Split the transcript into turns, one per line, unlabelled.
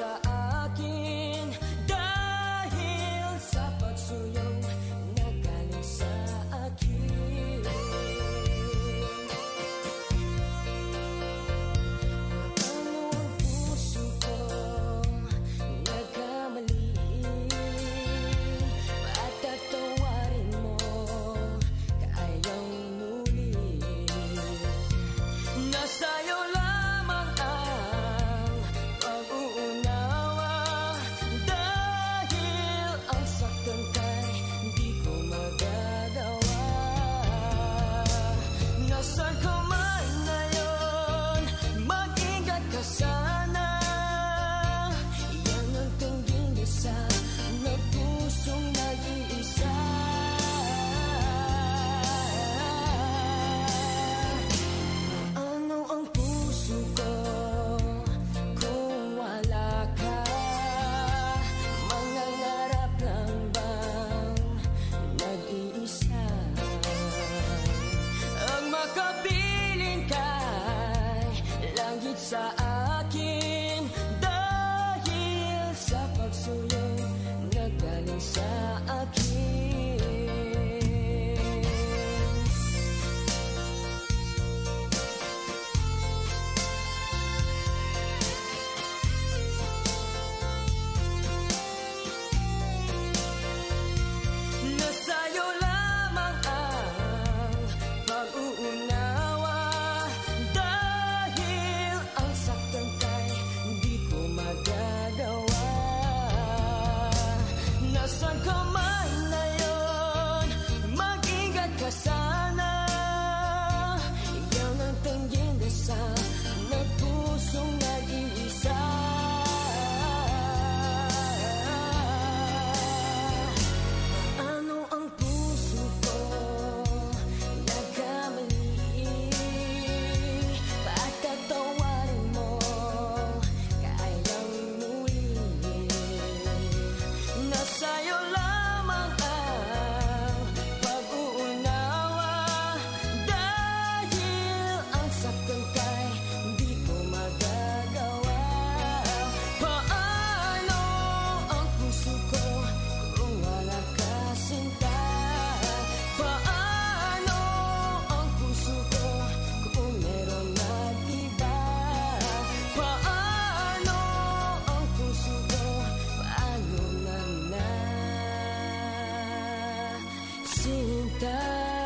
sa akin dahil sa pagsuyong na galing sa akin. Paano ang puso ko nagkamali? Patatawarin mo kayang muli. Nasa'yo lamang ang pag-uunawa, dahil ang saktan kay di ko magagawa. Nasaan ka man ngayon, mag-ingat ka sana. Yan ang tangging isa na pusong nag-iisa. Ano ang puso ko kung wala ka? Mangangarap lang bang nag-iisa? Ang makapiling kay langit sa akin dahil sa pagsuyong na galing sa akin. Nasa'yo lamang ang pag-uunawa, dahil ang saktan kay di ko magagawa. Nasaan ka man ngayon, mag-ingat ka sana. Yan ang tangging dasal na pusong nag-iisa. Ano ang puso ko nagkamali? Patatawarin mo kayang muli. Nasa'yo lamang ang pag-uunawa, dahil ang saktan kay di ko magagawa. Paano ang puso ko kung wala ka, sinta? Paano ang puso ko kung meron nag-iba? Paano ang puso ko? Paano na, sinta?